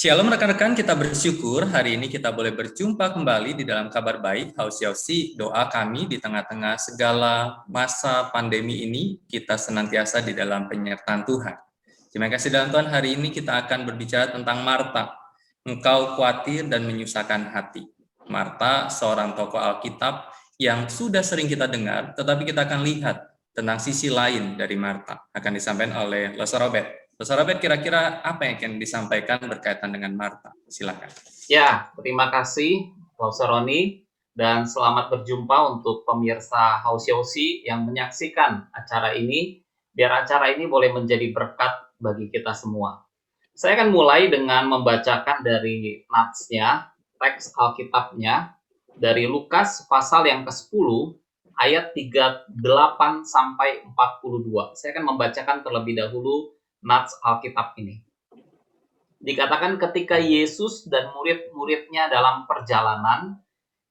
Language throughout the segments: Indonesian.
Shalom rekan-rekan, kita bersyukur hari ini kita boleh berjumpa kembali di dalam kabar baik Haus Yausi. Doa kami di tengah-tengah segala masa pandemi ini, kita senantiasa di dalam penyertaan Tuhan. Terima kasih dalam Tuhan, hari ini kita akan berbicara tentang Marta. Engkau khawatir dan menyusahkan hati. Marta, seorang tokoh Alkitab yang sudah sering kita dengar, tetapi kita akan lihat tentang sisi lain dari Marta. Akan disampaikan oleh Losa Robert. Losa Robert, kira-kira apa yang akan disampaikan berkaitan dengan Marta? Silakan. Ya, terima kasih Losa Roni, dan selamat berjumpa untuk pemirsa Haus Yausi yang menyaksikan acara ini, biar acara ini boleh menjadi berkat bagi kita semua. Saya akan mulai dengan membacakan dari natsnya, teks Alkitabnya, dari Lukas pasal yang ke-10, ayat 38 sampai 42. Saya akan membacakan terlebih dahulu nats Alkitab ini. Dikatakan ketika Yesus dan murid-muridnya dalam perjalanan,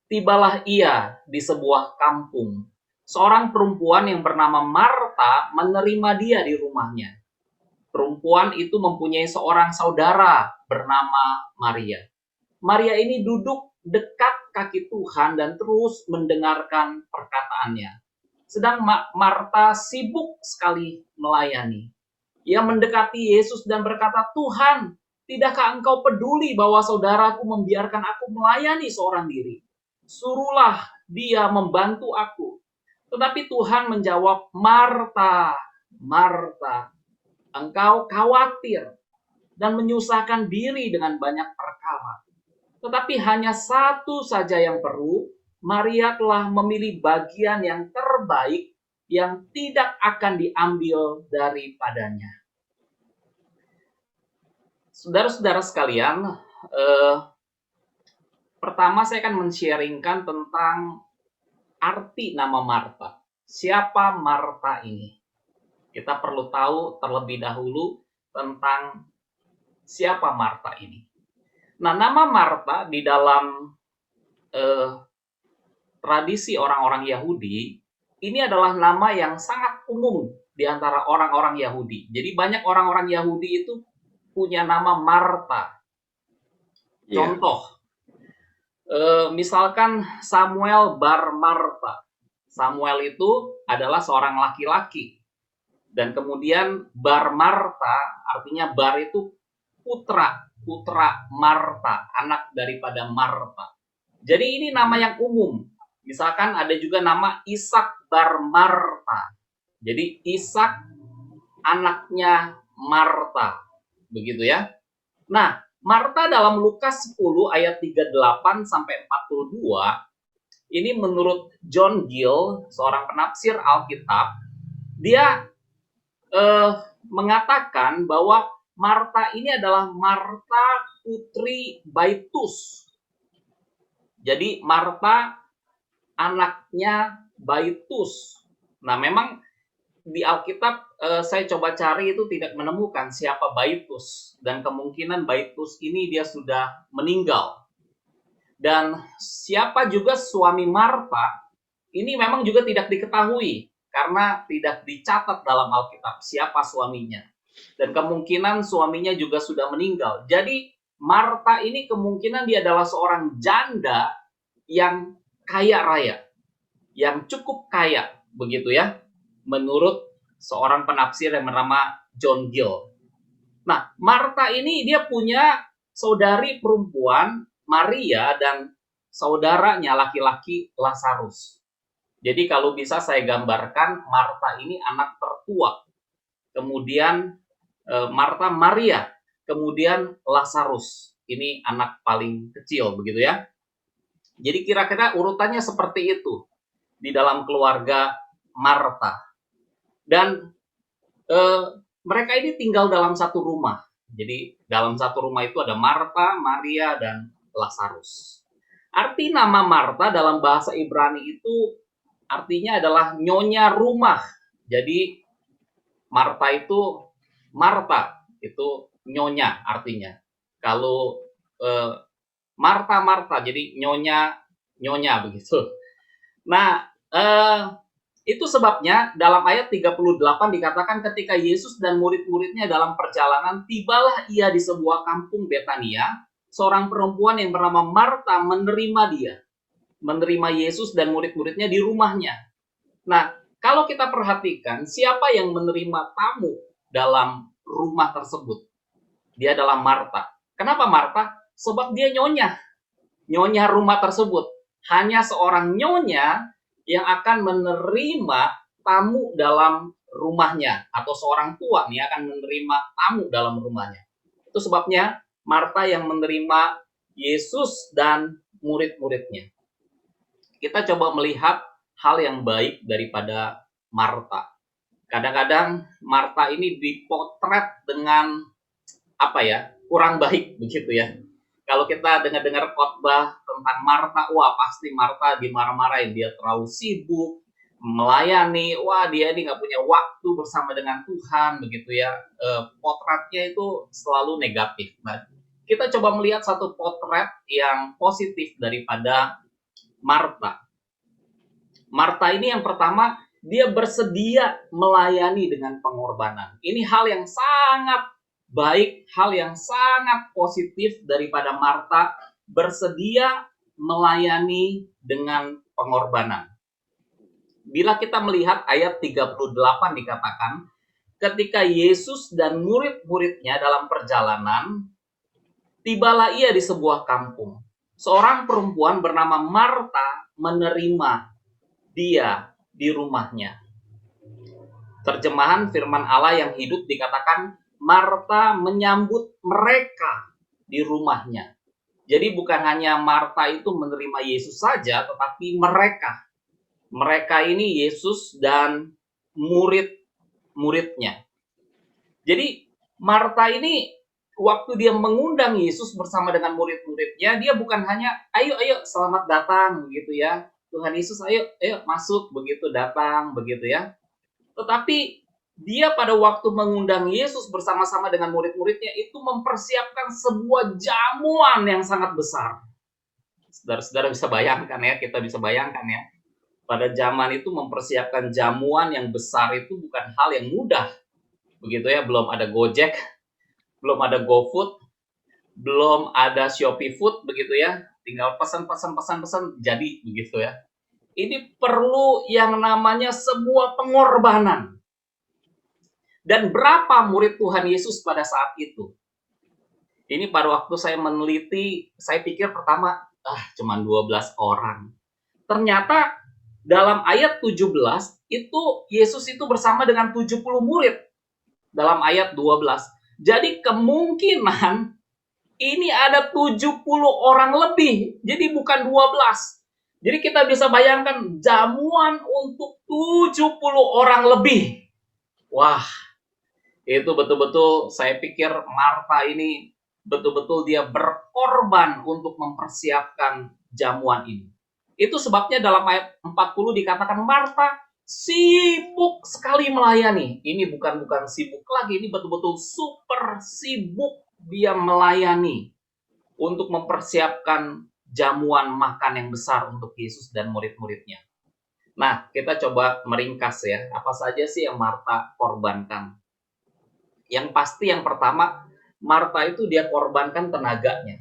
tibalah ia di sebuah kampung. Seorang perempuan yang bernama Marta menerima dia di rumahnya. Perempuan itu mempunyai seorang saudara bernama Maria. Maria ini duduk dekat kaki Tuhan dan terus mendengarkan perkataannya. Sedang Marta sibuk sekali melayani. Ia mendekati Yesus dan berkata, "Tuhan, tidakkah engkau peduli bahwa saudaraku membiarkan aku melayani seorang diri? Suruhlah dia membantu aku." Tetapi Tuhan menjawab, "Marta, Marta, engkau khawatir dan menyusahkan diri dengan banyak perkara. Tetapi hanya satu saja yang perlu. Maria telah memilih bagian yang terbaik yang tidak akan diambil daripadanya." Saudara-saudara sekalian, pertama saya akan men-sharingkan tentang arti nama Marta. Siapa Marta ini? Kita perlu tahu terlebih dahulu tentang siapa Marta ini. Nah, nama Marta di dalam tradisi orang-orang Yahudi, ini adalah nama yang sangat umum di antara orang-orang Yahudi. Jadi banyak orang-orang Yahudi itu punya nama Marta. Contoh, misalkan Samuel bar Marta. Samuel itu adalah seorang laki-laki. Dan kemudian bar Marta, artinya bar itu putra Marta, anak daripada Marta. Jadi ini nama yang umum. Misalkan ada juga nama Ishak bar Marta. Jadi Ishak anaknya Marta. Begitu ya. Nah, Marta dalam Lukas 10 ayat 38 sampai 42, ini menurut John Gill, seorang penafsir Alkitab, dia mengatakan bahwa Marta ini adalah Marta putri Baitus. Jadi Marta anaknya Baitus. Nah, memang di Alkitab saya coba cari itu tidak menemukan siapa Baitus, dan kemungkinan Baitus ini dia sudah meninggal. Dan siapa juga suami Marta ini memang juga tidak diketahui karena tidak dicatat dalam Alkitab siapa suaminya, dan kemungkinan suaminya juga sudah meninggal. Jadi Marta ini kemungkinan dia adalah seorang janda yang kaya raya, yang cukup kaya, begitu ya, menurut seorang penafsir yang bernama John Gill. Nah, Marta ini dia punya saudari perempuan Maria dan saudaranya laki-laki Lazarus. Jadi kalau bisa saya gambarkan, Marta ini anak tertua. Kemudian Marta Maria, kemudian Lazarus. Ini anak paling kecil, begitu ya. Jadi kira-kira urutannya seperti itu di dalam keluarga Marta. Dan mereka ini tinggal dalam satu rumah. Jadi dalam satu rumah itu ada Marta, Maria, dan Lazarus. Arti nama Marta dalam bahasa Ibrani itu artinya adalah nyonya rumah. Jadi Marta itu nyonya artinya. Kalau Marta jadi nyonya begitu. Nah, Itu sebabnya dalam ayat 38 dikatakan ketika Yesus dan murid-muridnya dalam perjalanan, tibalah ia di sebuah kampung Betania, seorang perempuan yang bernama Marta menerima dia, menerima Yesus dan murid-muridnya di rumahnya. Nah, kalau kita perhatikan siapa yang menerima tamu dalam rumah tersebut, dia adalah Marta. Kenapa Marta? Sebab dia nyonya rumah tersebut. Hanya seorang nyonya yang akan menerima tamu dalam rumahnya, atau seorang tua nih akan menerima tamu dalam rumahnya. Itu sebabnya Marta yang menerima Yesus dan murid-muridnya. Kita coba melihat hal yang baik daripada Marta. Kadang-kadang Marta ini dipotret dengan kurang baik begitu ya. Kalau kita dengar-dengar khotbah tentang Marta, wah pasti Marta dimarah-marahin, dia terlalu sibuk melayani, wah dia ini nggak punya waktu bersama dengan Tuhan begitu ya. Potretnya itu selalu negatif. Nah, kita coba melihat satu potret yang positif daripada Marta. Marta ini yang pertama, dia bersedia melayani dengan pengorbanan. Ini hal yang sangat baik, hal yang sangat positif daripada Marta, bersedia melayani dengan pengorbanan. Bila kita melihat ayat 38 dikatakan, ketika Yesus dan murid-muridnya dalam perjalanan, tibalah ia di sebuah kampung. Seorang perempuan bernama Marta menerima dia di rumahnya. Terjemahan firman Allah yang hidup dikatakan Marta menyambut mereka di rumahnya. Jadi bukan hanya Marta itu menerima Yesus saja, tetapi mereka. Mereka ini Yesus dan murid-muridnya. Jadi Marta ini waktu dia mengundang Yesus bersama dengan murid-muridnya, dia bukan hanya ayo selamat datang begitu ya. Tuhan Yesus ayo masuk begitu, datang begitu ya. Tetapi dia pada waktu mengundang Yesus bersama-sama dengan murid-muridnya itu mempersiapkan sebuah jamuan yang sangat besar. Saudara-saudara bisa bayangkan ya, kita bisa bayangkan ya. Pada zaman itu mempersiapkan jamuan yang besar itu bukan hal yang mudah. Begitu ya, belum ada Gojek, belum ada GoFood, belum ada Shopee Food begitu ya. Tinggal pesan jadi begitu ya. Ini perlu yang namanya sebuah pengorbanan. Dan berapa murid Tuhan Yesus pada saat itu? Ini pada waktu saya meneliti, saya pikir pertama, cuma 12 orang. Ternyata dalam ayat 17, itu Yesus itu bersama dengan 70 murid. Dalam ayat 12. Jadi kemungkinan ini ada 70 orang lebih. Jadi bukan 12. Jadi kita bisa bayangkan jamuan untuk 70 orang lebih. Wah, itu betul-betul saya pikir Marta ini betul-betul dia berkorban untuk mempersiapkan jamuan ini. Itu sebabnya dalam ayat 40 dikatakan Marta sibuk sekali melayani. Ini bukan sibuk lagi, ini betul-betul super sibuk dia melayani untuk mempersiapkan jamuan makan yang besar untuk Yesus dan murid-muridnya. Nah, kita coba meringkas ya, apa saja sih yang Marta korbankan. Yang pasti yang pertama, Marta itu dia korbankan tenaganya.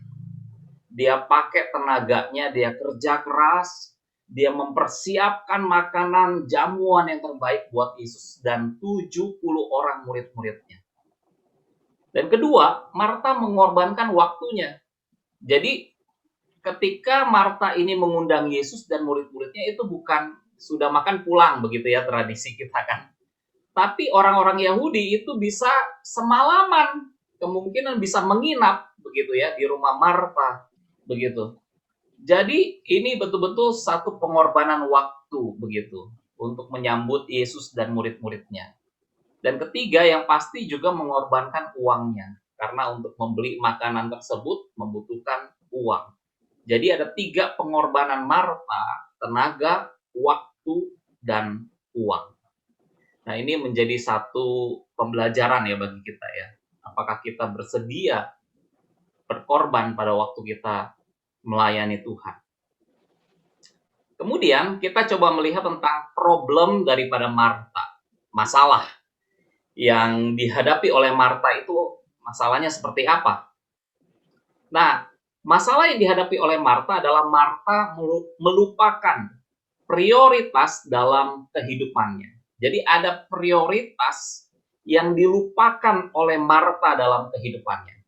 Dia pakai tenaganya, dia kerja keras, dia mempersiapkan makanan jamuan yang terbaik buat Yesus dan 70 orang murid-muridnya. Dan kedua, Marta mengorbankan waktunya. Jadi ketika Marta ini mengundang Yesus dan murid-muridnya itu bukan sudah makan pulang begitu ya tradisi kita kan. Tapi orang-orang Yahudi itu bisa semalaman, kemungkinan bisa menginap begitu ya di rumah Marta begitu. Jadi ini betul-betul satu pengorbanan waktu begitu untuk menyambut Yesus dan murid-muridnya. Dan ketiga yang pasti juga mengorbankan uangnya karena untuk membeli makanan tersebut membutuhkan uang. Jadi ada 3 pengorbanan Marta, tenaga, waktu, dan uang. Nah ini menjadi satu pembelajaran ya bagi kita ya. Apakah kita bersedia berkorban pada waktu kita melayani Tuhan. Kemudian kita coba melihat tentang problem daripada Marta. Masalah yang dihadapi oleh Marta itu masalahnya seperti apa? Nah, masalah yang dihadapi oleh Marta adalah Marta melupakan prioritas dalam kehidupannya. Jadi ada prioritas yang dilupakan oleh Marta dalam kehidupannya.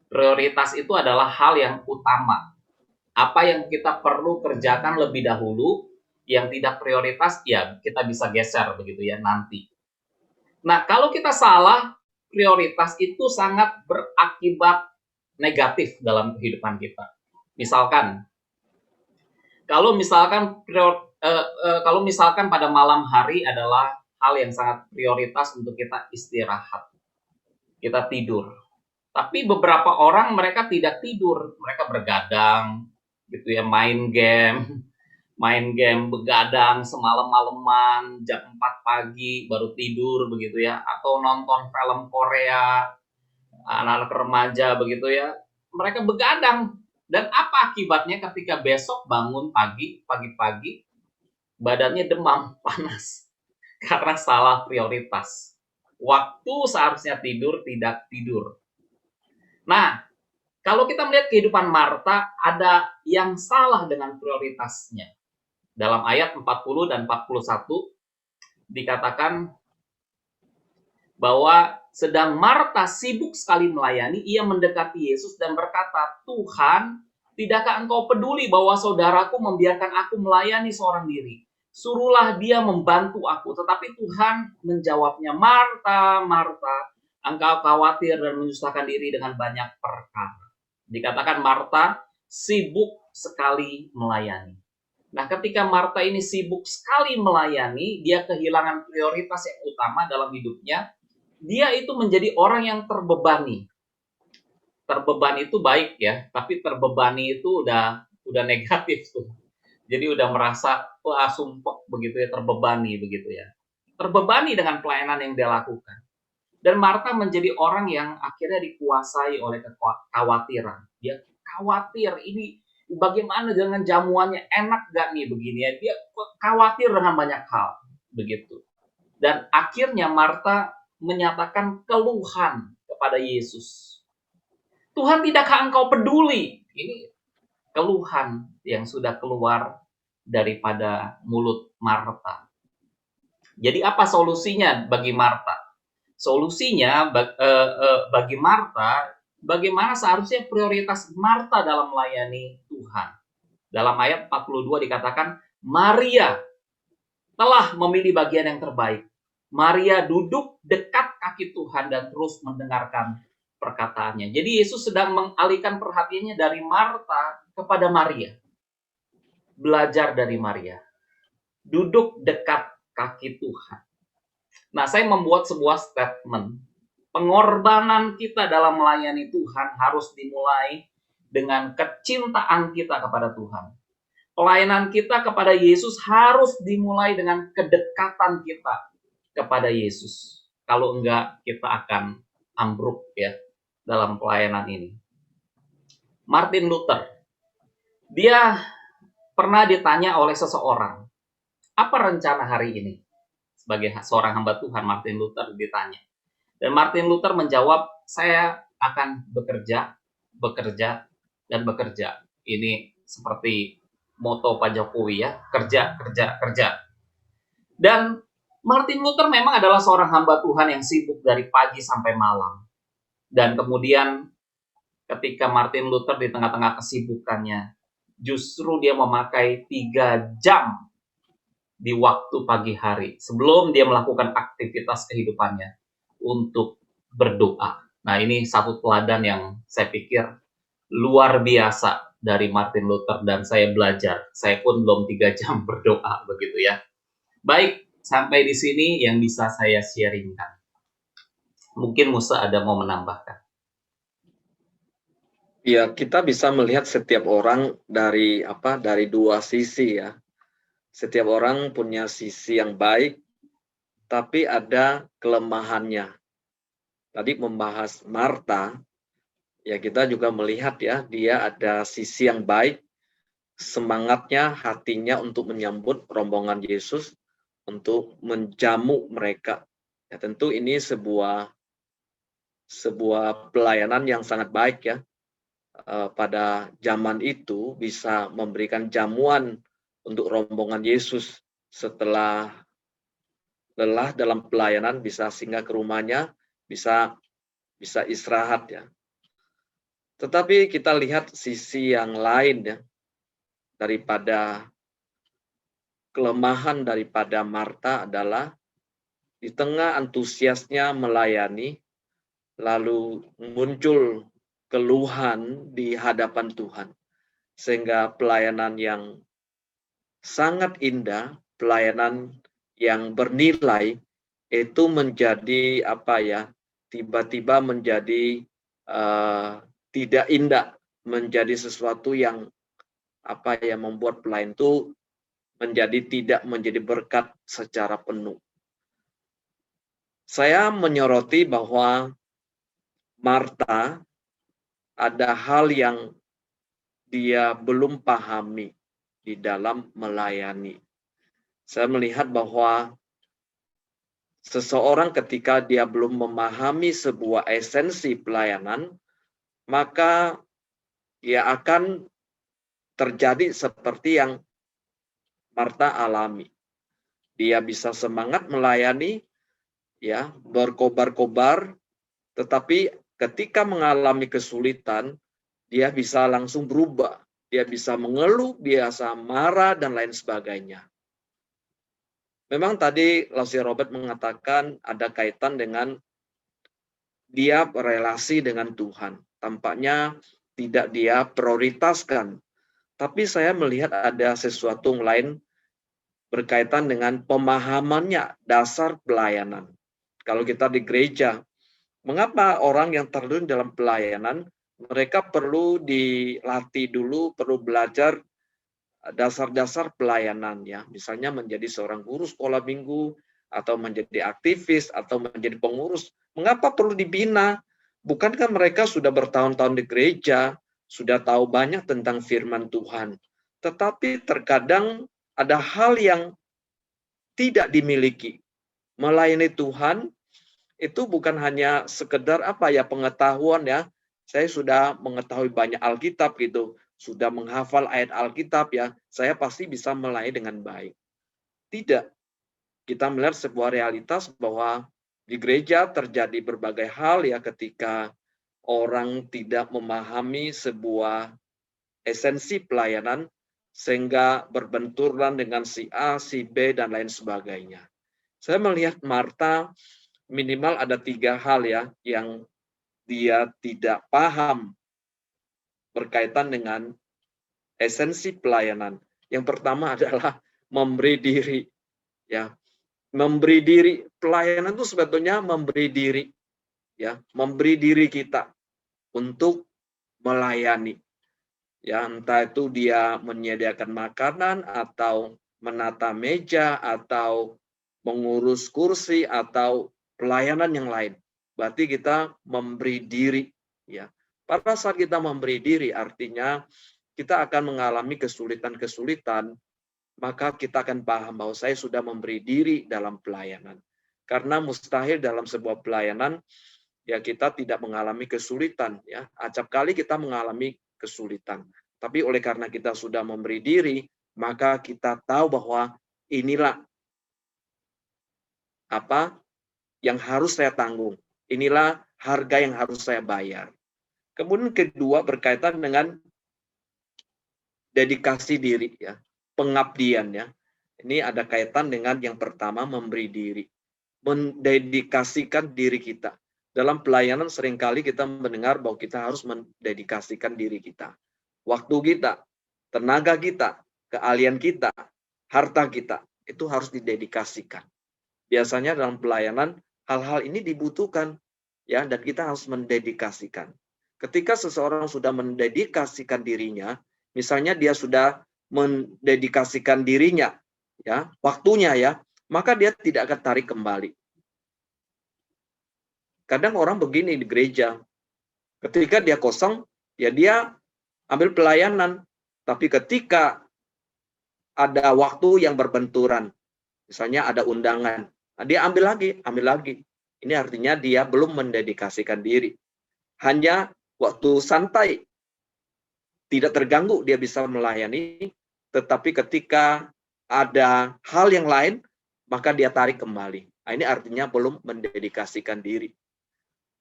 Prioritas itu adalah hal yang utama. Apa yang kita perlu kerjakan lebih dahulu, yang tidak prioritas, ya kita bisa geser begitu ya nanti. Nah, kalau kita salah, prioritas itu sangat berakibat negatif dalam kehidupan kita. Misalkan, kalau misalkan pada malam hari adalah hal yang sangat prioritas untuk kita istirahat, kita tidur. Tapi beberapa orang mereka tidak tidur, mereka bergadang, gitu ya, main game begadang semalam-malaman, jam 4 pagi baru tidur begitu ya, atau nonton film Korea, anak-anak remaja begitu ya, mereka begadang. Dan apa akibatnya ketika besok bangun pagi-pagi, badannya demam, panas, karena salah prioritas. Waktu seharusnya tidur, tidak tidur. Nah, kalau kita melihat kehidupan Marta, ada yang salah dengan prioritasnya. Dalam ayat 40 dan 41 dikatakan bahwa sedang Marta sibuk sekali melayani, ia mendekati Yesus dan berkata, "Tuhan, tidakkah engkau peduli bahwa saudaraku membiarkan aku melayani seorang diri? Suruhlah dia membantu aku." Tetapi Tuhan menjawabnya, "Marta, Marta, engkau khawatir dan menyusahkan diri dengan banyak perkara." Dikatakan Marta sibuk sekali melayani. Nah, ketika Marta ini sibuk sekali melayani, dia kehilangan prioritas yang utama dalam hidupnya. Dia itu menjadi orang yang terbebani. Terbebani itu baik ya, tapi terbebani itu udah negatif tuh. Jadi udah merasa wah sumpek begitu ya, terbebani begitu ya. Terbebani dengan pelayanan yang dia lakukan. Dan Marta menjadi orang yang akhirnya dikuasai oleh kekhawatiran. Dia khawatir ini bagaimana dengan jamuannya, enak gak nih begini ya. Dia khawatir dengan banyak hal begitu. Dan akhirnya Marta menyatakan keluhan kepada Yesus. Tuhan, tidakkah engkau peduli? Ini keluhan yang sudah keluar daripada mulut Marta. Jadi apa solusinya bagi Marta? Solusinya bagi Marta, bagaimana seharusnya prioritas Marta dalam melayani Tuhan. Dalam ayat 42 dikatakan, Maria telah memilih bagian yang terbaik. Maria duduk dekat kaki Tuhan dan terus mendengarkan perkataannya. Jadi Yesus sedang mengalihkan perhatiannya dari Marta kepada Maria. Belajar dari Maria. Duduk dekat kaki Tuhan. Nah, saya membuat sebuah statement. Pengorbanan kita dalam melayani Tuhan harus dimulai dengan kecintaan kita kepada Tuhan. Pelayanan kita kepada Yesus harus dimulai dengan kedekatan kita kepada Yesus. Kalau enggak, kita akan ambruk ya dalam pelayanan ini. Martin Luther, dia pernah ditanya oleh seseorang, apa rencana hari ini? Sebagai seorang hamba Tuhan, Martin Luther ditanya. Dan Martin Luther menjawab, saya akan bekerja, dan bekerja. Ini seperti moto Pak Jokowi ya, kerja. Dan Martin Luther memang adalah seorang hamba Tuhan yang sibuk dari pagi sampai malam. Dan kemudian ketika Martin Luther di tengah-tengah kesibukannya, justru dia memakai 3 jam di waktu pagi hari sebelum dia melakukan aktivitas kehidupannya untuk berdoa. Nah, ini satu teladan yang saya pikir luar biasa dari Martin Luther dan saya belajar. Saya pun belum 3 jam berdoa begitu ya. Baik, sampai di sini yang bisa saya sharingkan. Mungkin Musa ada mau menambahkan. Ya, kita bisa melihat setiap orang dari dua sisi ya. Setiap orang punya sisi yang baik, tapi ada kelemahannya. Tadi membahas Marta, ya kita juga melihat ya, dia ada sisi yang baik, semangatnya, hatinya untuk menyambut rombongan Yesus, untuk menjamu mereka. Ya, tentu ini sebuah pelayanan yang sangat baik ya. Pada zaman itu bisa memberikan jamuan untuk rombongan Yesus setelah lelah dalam pelayanan, bisa singgah ke rumahnya, bisa istirahat ya. Tetapi kita lihat sisi yang lain ya, daripada kelemahan daripada Marta adalah di tengah antusiasnya melayani, lalu muncul keluhan di hadapan Tuhan. Sehingga pelayanan yang sangat indah, pelayanan yang bernilai, itu menjadi apa ya, tiba-tiba menjadi tidak indah, menjadi sesuatu yang apa ya, membuat pelayan itu tidak menjadi berkat secara penuh. Saya menyoroti bahwa Marta ada hal yang dia belum pahami di dalam melayani. Saya melihat bahwa seseorang ketika dia belum memahami sebuah esensi pelayanan, maka ia akan terjadi seperti yang Marta alami. Dia bisa semangat melayani, ya, berkobar-kobar, tetapi ketika mengalami kesulitan, dia bisa langsung berubah. Dia bisa mengeluh, biasa marah, dan lain sebagainya. Memang tadi Lausi Robert mengatakan ada kaitan dengan dia berelasi dengan Tuhan. Tampaknya tidak dia prioritaskan. Tapi saya melihat ada sesuatu yang lain berkaitan dengan pemahamannya dasar pelayanan. Kalau kita di gereja, mengapa orang yang terjun dalam pelayanan, mereka perlu dilatih dulu, perlu belajar dasar-dasar pelayanan ya. Misalnya menjadi seorang guru sekolah minggu, atau menjadi aktivis, atau menjadi pengurus. Mengapa perlu dibina? Bukankah mereka sudah bertahun-tahun di gereja, sudah tahu banyak tentang firman Tuhan. Tetapi terkadang ada hal yang tidak dimiliki. Melayani Tuhan itu bukan hanya sekedar apa ya, pengetahuan ya. Saya sudah mengetahui banyak Alkitab gitu, sudah menghafal ayat Alkitab ya, saya pasti bisa melayani dengan baik. Tidak. Kita melihat sebuah realitas bahwa di gereja terjadi berbagai hal ya, ketika orang tidak memahami sebuah esensi pelayanan sehingga berbenturan dengan si A, si B, dan lain sebagainya. Saya melihat Marta minimal ada 3 hal ya yang dia tidak paham berkaitan dengan esensi pelayanan. Yang pertama adalah memberi diri. Ya, memberi diri. Pelayanan itu sebetulnya memberi diri. Ya, memberi diri kita untuk melayani. Ya, entah itu dia menyediakan makanan, atau menata meja, atau mengurus kursi, atau pelayanan yang lain. Berarti kita memberi diri. Ya, pada saat kita memberi diri, artinya kita akan mengalami kesulitan-kesulitan, maka kita akan paham bahwa saya sudah memberi diri dalam pelayanan. Karena mustahil dalam sebuah pelayanan, ya kita tidak mengalami kesulitan. Ya, acap kali kita mengalami kesulitan. Tapi oleh karena kita sudah memberi diri, maka kita tahu bahwa inilah apa yang harus saya tanggung. Inilah harga yang harus saya bayar. Kemudian kedua berkaitan dengan dedikasi diri ya, pengabdian ya. Ini ada kaitan dengan yang pertama, memberi diri. Mendedikasikan diri kita. Dalam pelayanan seringkali kita mendengar bahwa kita harus mendedikasikan diri kita. Waktu kita, tenaga kita, keahlian kita, harta kita, itu harus didedikasikan. Biasanya dalam pelayanan hal-hal ini dibutuhkan ya, dan kita harus mendedikasikan. Ketika seseorang sudah mendedikasikan dirinya, misalnya dia sudah mendedikasikan dirinya ya, waktunya ya, maka dia tidak akan tarik kembali. Kadang orang begini di gereja, ketika dia kosong, ya dia ambil pelayanan, Tapi ketika ada waktu yang berbenturan, misalnya ada undangan, dia ambil lagi. Ini artinya dia belum mendedikasikan diri. Hanya waktu santai, tidak terganggu dia bisa melayani, tetapi ketika ada hal yang lain, maka dia tarik kembali. Nah, ini artinya belum mendedikasikan diri.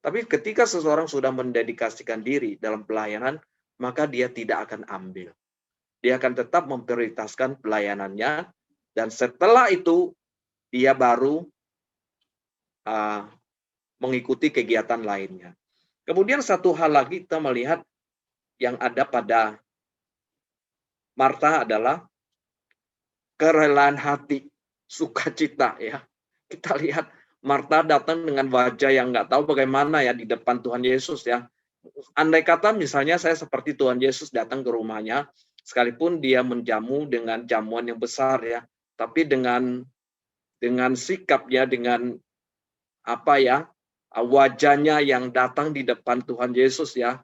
Tapi ketika seseorang sudah mendedikasikan diri dalam pelayanan, maka dia tidak akan ambil. Dia akan tetap memprioritaskan pelayanannya, dan setelah itu dia baru mengikuti kegiatan lainnya. Kemudian satu hal lagi kita melihat yang ada pada Marta adalah kerelaan hati, sukacita ya. Kita lihat Marta datang dengan wajah yang nggak tahu bagaimana ya di depan Tuhan Yesus ya. Andai kata misalnya saya seperti Tuhan Yesus datang ke rumahnya, sekalipun dia menjamu dengan jamuan yang besar ya, tapi dengan sikapnya, dengan wajahnya yang datang di depan Tuhan Yesus ya,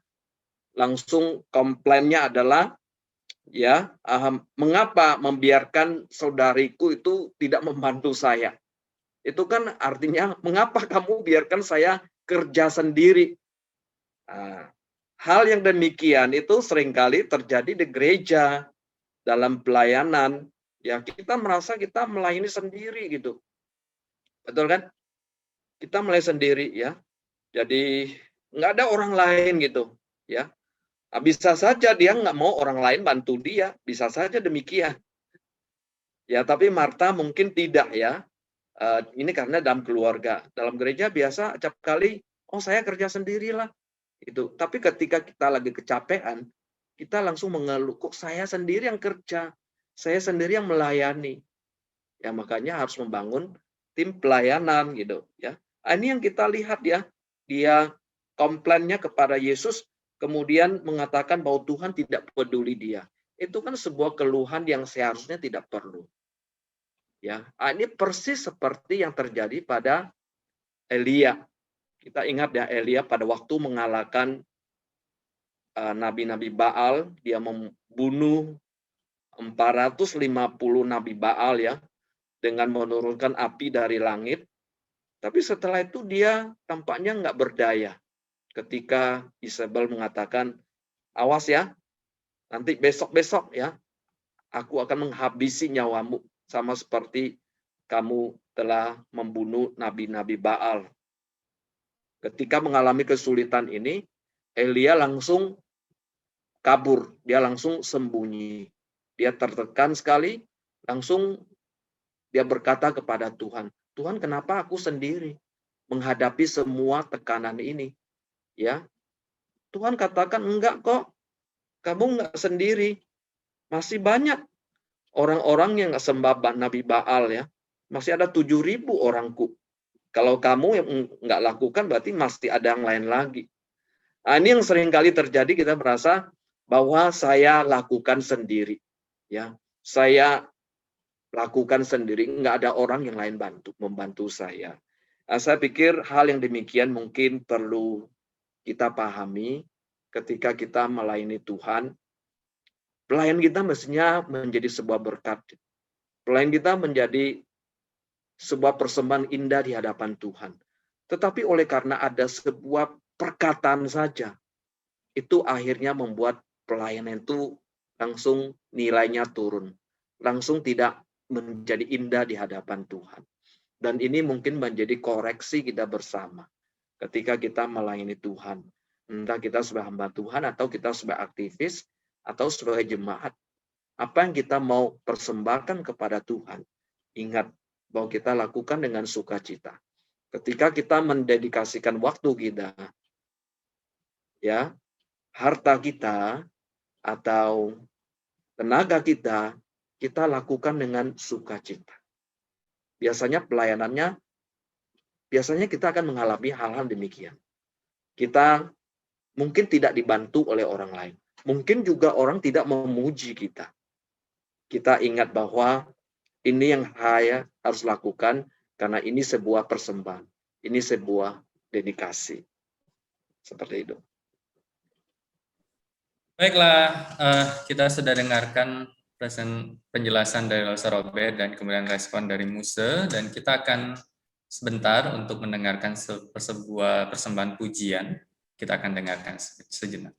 langsung komplainnya adalah ya, mengapa membiarkan saudariku itu tidak membantu saya? Itu kan artinya mengapa kamu biarkan saya kerja sendiri? Hal yang demikian itu seringkali terjadi di gereja dalam pelayanan. Ya, kita merasa kita melayani sendiri gitu. Betul kan? Kita melayani sendiri ya. Jadi nggak ada orang lain gitu ya. Bisa saja dia nggak mau orang lain bantu dia, bisa saja demikian. Ya, tapi Marta mungkin tidak ya. Ini karena dalam keluarga, dalam gereja biasa acap kali, oh saya kerja sendirilah. Itu. Tapi ketika kita lagi kecapean, kita langsung mengeluh, kok saya sendiri yang kerja, saya sendiri yang melayani. Ya makanya harus membangun tim pelayanan gitu ya. Ini yang kita lihat ya, dia komplainnya kepada Yesus, kemudian mengatakan bahwa Tuhan tidak peduli dia. Itu kan sebuah keluhan yang seharusnya tidak perlu. Ya, ini persis seperti yang terjadi pada Elia. Kita ingat ya, Elia pada waktu mengalahkan nabi-nabi Baal, dia membunuh 450 nabi Baal ya, dengan menurunkan api dari langit. Tapi setelah itu dia tampaknya nggak berdaya. Ketika Isabel mengatakan, awas ya, nanti besok-besok ya, aku akan menghabisi nyawamu, sama seperti kamu telah membunuh nabi-nabi Baal. Ketika mengalami kesulitan ini, Elia langsung kabur, dia langsung sembunyi. Dia tertekan sekali, langsung dia berkata kepada Tuhan, Tuhan kenapa aku sendiri menghadapi semua tekanan ini? Ya, Tuhan katakan enggak kok, kamu enggak sendiri. Masih banyak orang-orang yang sembah Nabi Baal ya, masih ada 7.000 orangku. Kalau kamu yang enggak lakukan berarti masih ada yang lain lagi. Nah, ini yang sering kali terjadi, kita merasa bahwa saya lakukan sendiri. Ya, saya lakukan sendiri, nggak ada orang yang lain membantu saya. Nah, saya pikir hal yang demikian mungkin perlu kita pahami ketika kita melayani Tuhan. Pelayan kita mestinya menjadi sebuah berkat. Pelayan kita menjadi sebuah persembahan indah di hadapan Tuhan. Tetapi oleh karena ada sebuah perkataan saja, itu akhirnya membuat pelayanan itu langsung nilainya turun. Langsung tidak menjadi indah di hadapan Tuhan. Dan ini mungkin menjadi koreksi kita bersama ketika kita melayani Tuhan. Entah kita sebagai hamba Tuhan, atau kita sebagai aktivis, atau sebagai jemaat. Apa yang kita mau persembahkan kepada Tuhan, ingat bahwa kita lakukan dengan sukacita. Ketika kita mendedikasikan waktu kita, ya, harta kita, atau tenaga kita lakukan dengan sukacita. Biasanya pelayanannya, biasanya kita akan mengalami hal-hal demikian. Kita mungkin tidak dibantu oleh orang lain. Mungkin juga orang tidak memuji kita. Kita ingat bahwa ini yang saya harus lakukan karena ini sebuah persembahan. Ini sebuah dedikasi. Seperti itu. Baiklah, kita sudah dengarkan penjelasan dari Losa Robert dan kemudian respon dari Muse, dan kita akan sebentar untuk mendengarkan sebuah persembahan pujian. Kita akan dengarkan sejenak.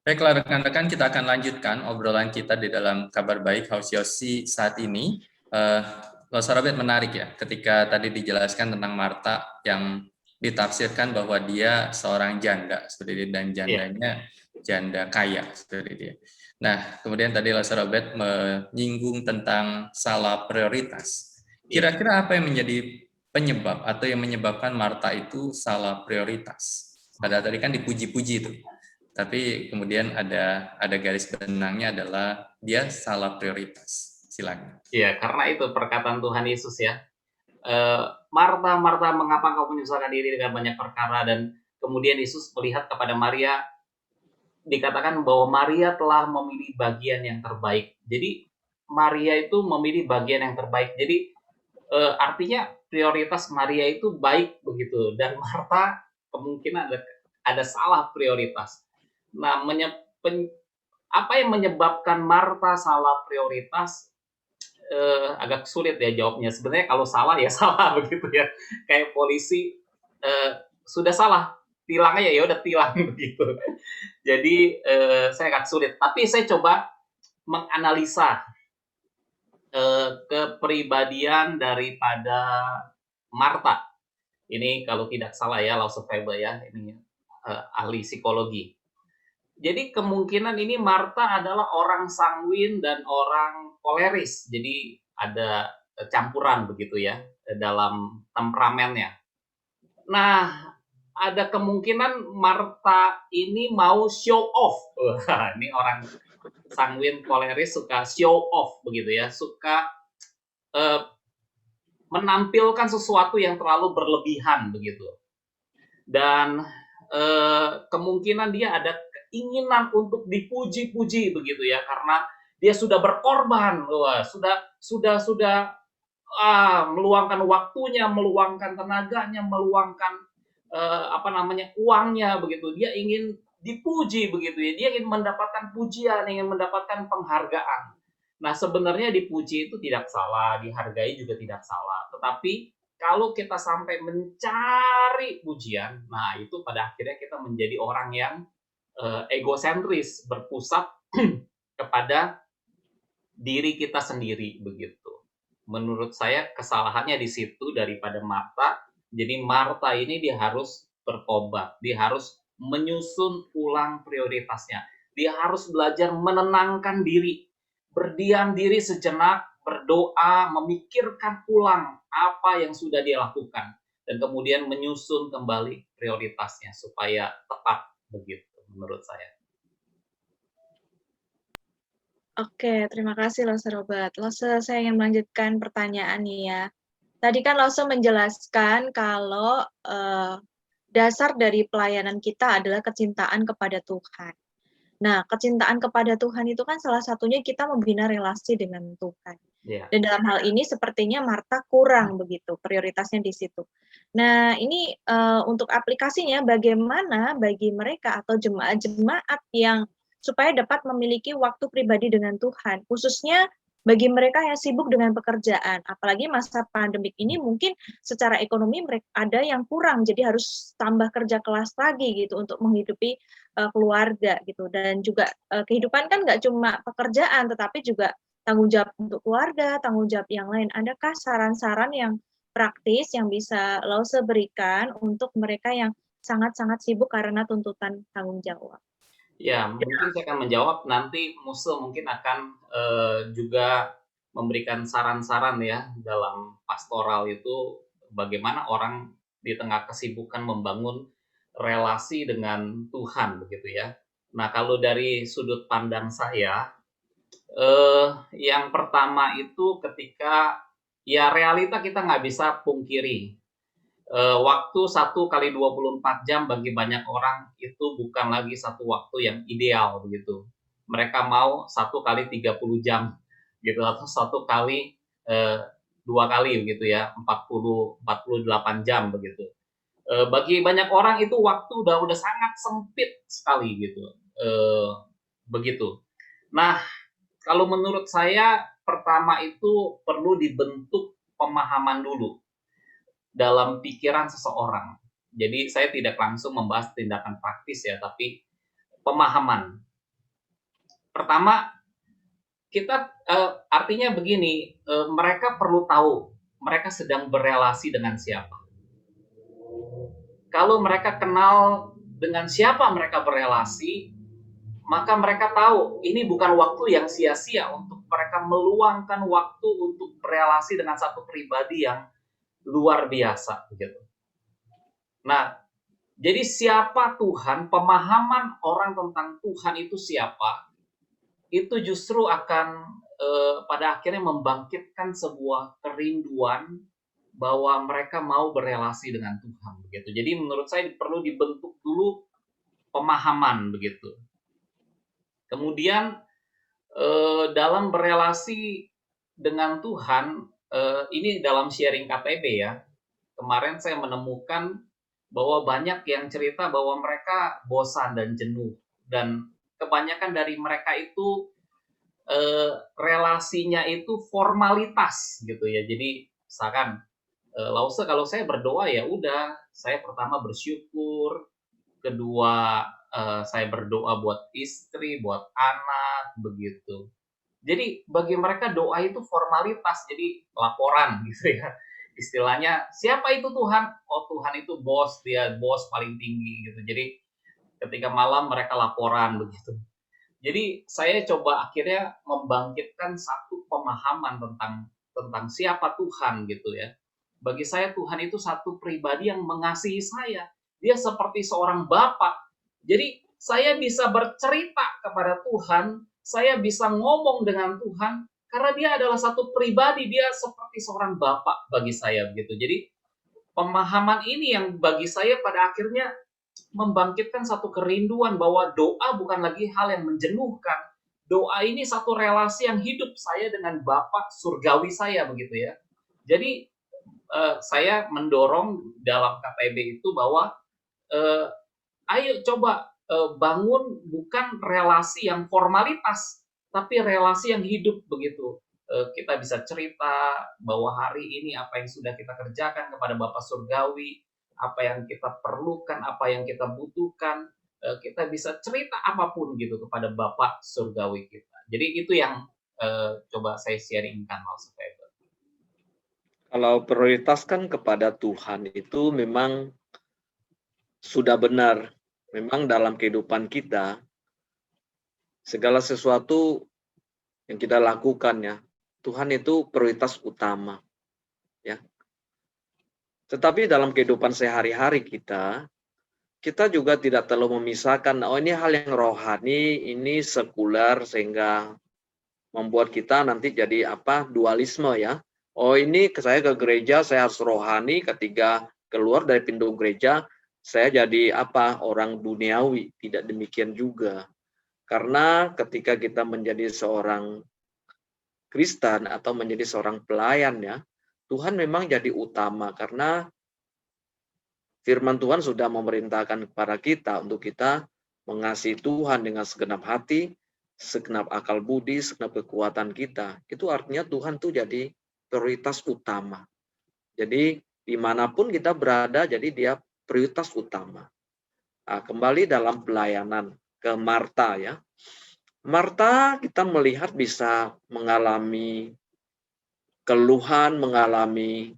Baiklah rekan-rekan, kita akan lanjutkan obrolan kita di dalam Kabar Baik Haus Yosi saat ini. Losa Robert menarik ya, ketika tadi dijelaskan tentang Marta yang ditafsirkan bahwa dia seorang janda, seperti itu, dan jandanya janda kaya, seperti itu. Nah, kemudian tadi Losa Robert menyinggung tentang salah prioritas. Kira-kira apa yang menjadi penyebab atau yang menyebabkan Marta itu salah prioritas? Padahal tadi kan dipuji-puji itu. Tapi kemudian ada garis benangnya adalah dia salah prioritas. Silakan. Iya, karena itu perkataan Tuhan Yesus ya. Marta, Marta, mengapa kau menyusahkan diri dengan banyak perkara? Dan kemudian Yesus melihat kepada Maria, dikatakan bahwa Maria telah memilih bagian yang terbaik. Jadi Maria itu memilih bagian yang terbaik. Jadi artinya prioritas Maria itu baik begitu, dan Marta kemungkinan ada salah prioritas. Nah, apa yang menyebabkan Marta salah prioritas agak sulit ya jawabnya. Sebenarnya kalau salah ya salah begitu ya. Kayak polisi sudah salah, tilang aja, ya udah tilang begitu. Jadi saya agak sulit. Tapi saya coba menganalisa kepribadian daripada Martha. Ini kalau tidak salah ya, Lause Weber ya, ini ahli psikologi. Jadi kemungkinan ini Martha adalah orang sanguin dan orang koleris. Jadi ada campuran begitu ya dalam temperamennya. Nah, ada kemungkinan Martha ini mau show off. Wah, ini orang sanguin koleris suka show off begitu ya, suka menampilkan sesuatu yang terlalu berlebihan begitu. Dan kemungkinan dia ada keinginan untuk dipuji-puji begitu ya, karena dia sudah berkorban, wah, sudah meluangkan waktunya, meluangkan tenaganya, meluangkan uangnya begitu. Dia ingin dipuji begitu ya. Dia ingin mendapatkan pujian, ingin mendapatkan penghargaan. Nah, sebenarnya dipuji itu tidak salah, dihargai juga tidak salah. Tetapi kalau kita sampai mencari pujian, nah itu pada akhirnya kita menjadi orang yang egosentris, berpusat kepada diri kita sendiri begitu. Menurut saya kesalahannya di situ daripada Martha. Jadi Martha ini dia harus bertobat, dia harus menyusun ulang prioritasnya. Dia harus belajar menenangkan diri, berdiam diri sejenak, berdoa, memikirkan ulang apa yang sudah dia lakukan, dan kemudian menyusun kembali prioritasnya supaya tepat begitu menurut saya. Oke, terima kasih Lause Robert. Lause, saya ingin melanjutkan pertanyaan nih ya. Tadi kan Lause menjelaskan kalau dasar dari pelayanan kita adalah kecintaan kepada Tuhan. Nah, kecintaan kepada Tuhan itu kan salah satunya kita membina relasi dengan Tuhan. Yeah. Dan dalam hal ini sepertinya Martha kurang begitu, prioritasnya di situ. Nah, ini untuk aplikasinya bagaimana bagi mereka atau jemaat-jemaat yang supaya dapat memiliki waktu pribadi dengan Tuhan, khususnya bagi mereka yang sibuk dengan pekerjaan, apalagi masa pandemik ini mungkin secara ekonomi mereka ada yang kurang, jadi harus tambah kerja keras lagi gitu untuk menghidupi keluarga gitu. Dan juga kehidupan kan nggak cuma pekerjaan, tetapi juga tanggung jawab untuk keluarga, tanggung jawab yang lain. Adakah saran-saran yang praktis yang bisa Lause berikan untuk mereka yang sangat-sangat sibuk karena tuntutan tanggung jawab? Ya, mungkin saya akan menjawab, nanti Muse mungkin akan juga memberikan saran-saran ya dalam pastoral itu bagaimana orang di tengah kesibukan membangun relasi dengan Tuhan begitu ya. Nah, kalau dari sudut pandang saya, yang pertama itu ketika ya realita kita nggak bisa pungkiri. Waktu 1 kali 24 jam bagi banyak orang itu bukan lagi satu waktu yang ideal begitu. Mereka mau 1 kali 30 jam gitu, atau 1 kali 2 kali begitu ya, 48 jam begitu. Bagi banyak orang itu waktu udah sangat sempit sekali gitu. Begitu. Nah, kalau menurut saya pertama itu perlu dibentuk pemahaman dulu dalam pikiran seseorang. Jadi saya tidak langsung membahas tindakan praktis ya, tapi pemahaman. Pertama, kita artinya begini, mereka perlu tahu mereka sedang berelasi dengan siapa. Kalau mereka kenal dengan siapa mereka berelasi, maka mereka tahu ini bukan waktu yang sia-sia untuk mereka meluangkan waktu untuk berelasi dengan satu pribadi yang luar biasa gitu. Nah, jadi siapa Tuhan, pemahaman orang tentang Tuhan itu siapa, itu justru akan pada akhirnya membangkitkan sebuah kerinduan bahwa mereka mau berelasi dengan Tuhan begitu. Jadi menurut saya perlu dibentuk dulu pemahaman begitu. Kemudian dalam berelasi dengan Tuhan, ini dalam sharing KTB ya, kemarin saya menemukan bahwa banyak yang cerita bahwa mereka bosan dan jenuh, dan kebanyakan dari mereka itu relasinya itu formalitas gitu ya. Jadi misalkan Lause, kalau saya berdoa ya udah, saya pertama bersyukur, kedua saya berdoa buat istri, buat anak, begitu. Jadi bagi mereka doa itu formalitas, jadi laporan gitu ya. Istilahnya, siapa itu Tuhan? Oh, Tuhan itu bos, dia bos paling tinggi gitu. Jadi ketika malam mereka laporan begitu. Jadi saya coba akhirnya membangkitkan satu pemahaman tentang siapa Tuhan gitu ya. Bagi saya Tuhan itu satu pribadi yang mengasihi saya. Dia seperti seorang bapak. Jadi saya bisa bercerita kepada Tuhan, saya bisa ngomong dengan Tuhan karena dia adalah satu pribadi, dia seperti seorang bapak bagi saya begitu. Jadi pemahaman ini yang bagi saya pada akhirnya membangkitkan satu kerinduan bahwa doa bukan lagi hal yang menjenuhkan. Doa ini satu relasi yang hidup saya dengan Bapa surgawi saya begitu ya. Jadi saya mendorong dalam KTB itu bahwa ayo coba bangun bukan relasi yang formalitas, tapi relasi yang hidup begitu. Kita bisa cerita bahwa hari ini apa yang sudah kita kerjakan kepada Bapa surgawi, apa yang kita perlukan, apa yang kita butuhkan, kita bisa cerita apapun gitu kepada Bapak surgawi kita. Jadi itu yang coba saya sharingkan Mas Faber. Kalau prioritaskan kepada Tuhan itu memang sudah benar. Memang dalam kehidupan kita, segala sesuatu yang kita lakukan ya, Tuhan itu prioritas utama. Ya. Tetapi dalam kehidupan sehari-hari kita juga tidak terlalu memisahkan, oh ini hal yang rohani, ini sekuler, sehingga membuat kita nanti jadi dualisme ya. Oh ini saya ke gereja, saya harus rohani, ketika keluar dari pintu gereja, saya jadi orang duniawi. Tidak demikian juga. Karena ketika kita menjadi seorang Kristen atau menjadi seorang pelayan ya, Tuhan memang jadi utama, karena firman Tuhan sudah memerintahkan kepada kita untuk kita mengasihi Tuhan dengan segenap hati, segenap akal budi, segenap kekuatan kita. Itu artinya Tuhan tuh jadi prioritas utama. Jadi dimanapun kita berada, jadi dia prioritas utama. Nah, kembali dalam pelayanan ke Marta ya. Marta kita melihat bisa mengalami keluhan, mengalami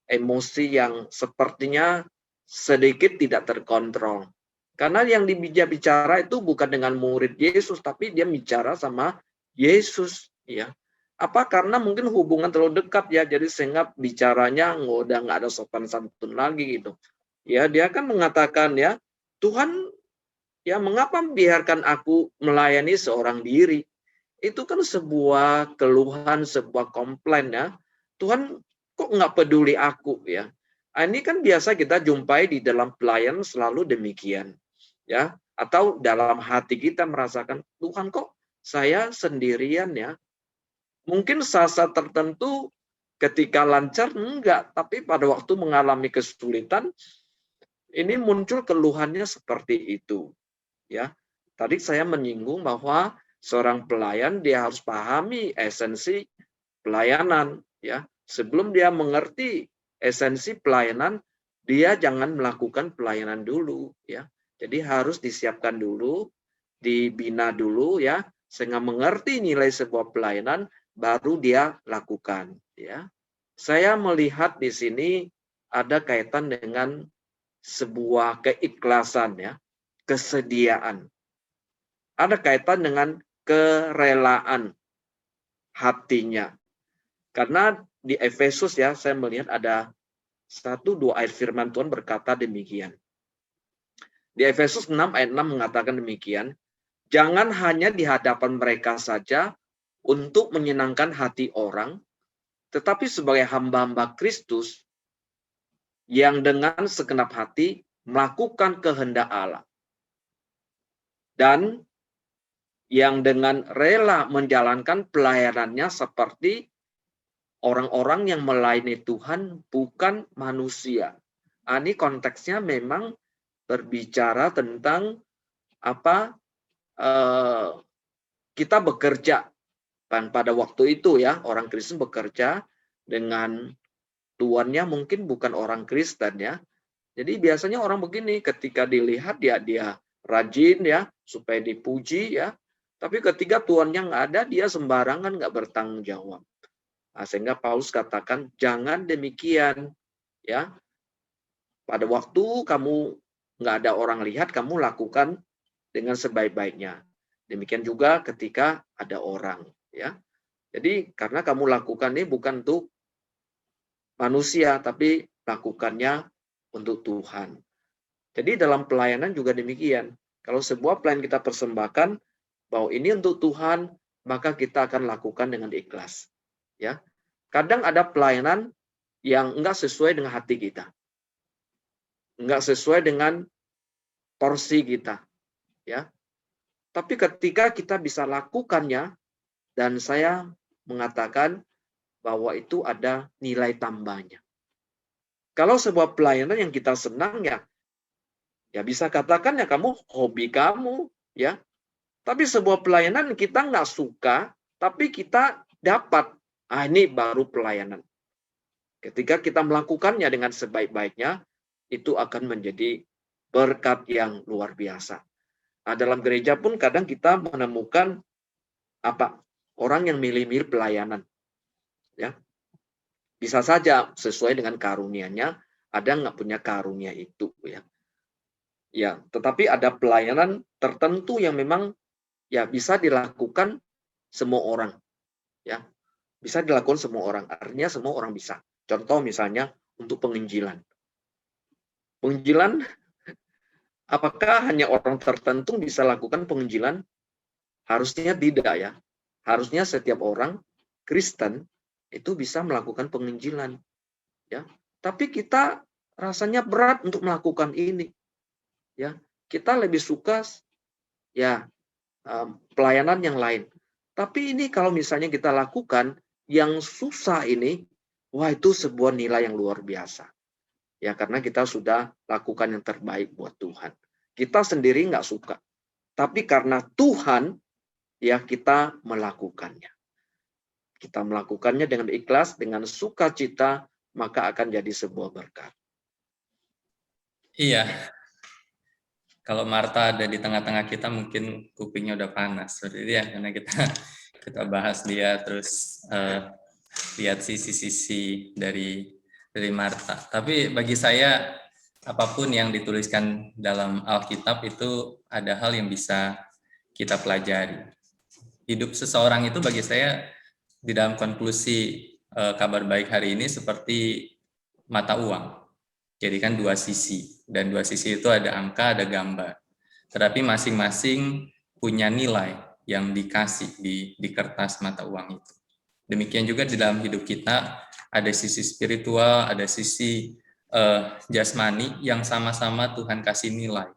emosi yang sepertinya sedikit tidak terkontrol. Karena yang bicara itu bukan dengan murid Yesus, tapi dia bicara sama Yesus ya. Karena mungkin hubungan terlalu dekat ya, jadi sehingga bicaranya udah nggak ada sopan santun lagi gitu. Ya, dia kan mengatakan ya, Tuhan ya mengapa biarkan aku melayani seorang diri? Itu kan sebuah keluhan, sebuah komplain ya. Tuhan kok nggak peduli aku ya? Ini kan biasa kita jumpai di dalam pelayan selalu demikian ya. Atau dalam hati kita merasakan, Tuhan kok saya sendirian ya? Mungkin saat-saat tertentu ketika lancar enggak, tapi pada waktu mengalami kesulitan ini muncul keluhannya seperti itu. Ya. Tadi saya menyinggung bahwa seorang pelayan dia harus pahami esensi pelayanan ya. Sebelum dia mengerti esensi pelayanan, dia jangan melakukan pelayanan dulu ya. Jadi harus disiapkan dulu, dibina dulu ya, sehingga mengerti nilai sebuah pelayanan baru dia lakukan ya. Saya melihat di sini ada kaitan dengan sebuah keikhlasan ya, kesediaan. Ada kaitan dengan kerelaan hatinya. Karena di Efesus ya, saya melihat ada 1-2 ayat firman Tuhan berkata demikian. Di Efesus 6 ayat 6 mengatakan demikian, jangan hanya di hadapan mereka saja untuk menyenangkan hati orang, tetapi sebagai hamba-hamba Kristus yang dengan segenap hati melakukan kehendak Allah. Dan yang dengan rela menjalankan pelayanannya seperti orang-orang yang melayani Tuhan, bukan manusia. Ini konteksnya memang berbicara tentang kita bekerja. Dan pada waktu itu ya, orang Kristen bekerja dengan tuannya mungkin bukan orang Kristen ya, Jadi biasanya orang begini, ketika dilihat dia rajin ya, supaya dipuji ya. Tapi ketika tuannya nggak ada, dia sembarangan nggak bertanggung jawab. Nah, sehingga Paulus katakan, jangan demikian ya. Pada waktu kamu nggak ada orang lihat, kamu lakukan dengan sebaik-baiknya. Demikian juga ketika ada orang ya. Jadi karena kamu lakukan ini bukan untuk manusia, tapi lakukannya untuk Tuhan. Jadi dalam pelayanan juga demikian. Kalau sebuah pelayanan kita persembahkan bahwa ini untuk Tuhan, maka kita akan lakukan dengan ikhlas. Ya, kadang ada pelayanan yang enggak sesuai dengan hati kita, enggak sesuai dengan porsi kita. Ya, tapi ketika kita bisa lakukannya, dan saya mengatakan bahwa itu ada nilai tambahnya. Kalau sebuah pelayanan yang kita senang ya bisa katakan ya kamu hobi kamu ya. Tapi sebuah pelayanan kita nggak suka, tapi kita dapat, ini baru pelayanan. Ketika kita melakukannya dengan sebaik-baiknya, itu akan menjadi berkat yang luar biasa. Nah, dalam gereja pun kadang kita menemukan orang yang milih-milih pelayanan. Ya, bisa saja sesuai dengan karunia-nya, ada nggak punya karunia itu ya. Ya, tetapi ada pelayanan tertentu yang memang ya bisa dilakukan semua orang. Ya, bisa dilakukan semua orang. Artinya semua orang bisa. Contoh misalnya untuk penginjilan. Penginjilan, apakah hanya orang tertentu bisa lakukan penginjilan? Harusnya tidak ya. Harusnya setiap orang Kristen itu bisa melakukan penginjilan. Ya, tapi kita rasanya berat untuk melakukan ini. Ya, kita lebih suka ya pelayanan yang lain. Tapi ini kalau misalnya kita lakukan yang susah ini, wah itu sebuah nilai yang luar biasa. Ya karena kita sudah lakukan yang terbaik buat Tuhan. Kita sendiri nggak suka. Tapi karena Tuhan, ya kita melakukannya. Kita melakukannya dengan ikhlas, dengan sukacita, maka akan jadi sebuah berkat. Iya. Kalau Marta ada di tengah-tengah kita, mungkin kupingnya udah panas. Seperti itu ya, karena kita bahas dia, terus lihat sisi-sisi dari Marta. Tapi bagi saya, apapun yang dituliskan dalam Alkitab itu ada hal yang bisa kita pelajari. Hidup seseorang itu bagi saya di dalam konklusi kabar baik hari ini seperti mata uang. Jadi kan dua sisi, dan dua sisi itu ada angka, ada gambar. Tetapi masing-masing punya nilai yang dikasih di kertas mata uang itu. Demikian juga di dalam hidup kita, ada sisi spiritual, ada sisi jasmani yang sama-sama Tuhan kasih nilai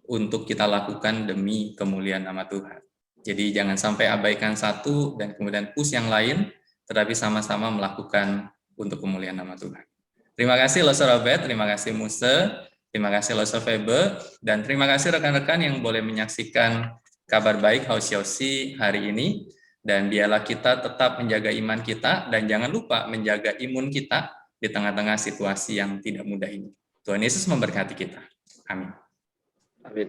untuk kita lakukan demi kemuliaan nama Tuhan. Jadi jangan sampai abaikan satu dan kemudian push yang lain, tetapi sama-sama melakukan untuk kemuliaan nama Tuhan. Terima kasih Losor Robert, terima kasih Muse, terima kasih Losor Febe, dan terima kasih rekan-rekan yang boleh menyaksikan kabar baik Haus Yosi hari ini. Dan biarlah kita tetap menjaga iman kita, dan jangan lupa menjaga imun kita di tengah-tengah situasi yang tidak mudah ini. Tuhan Yesus memberkati kita. Amin. Amin.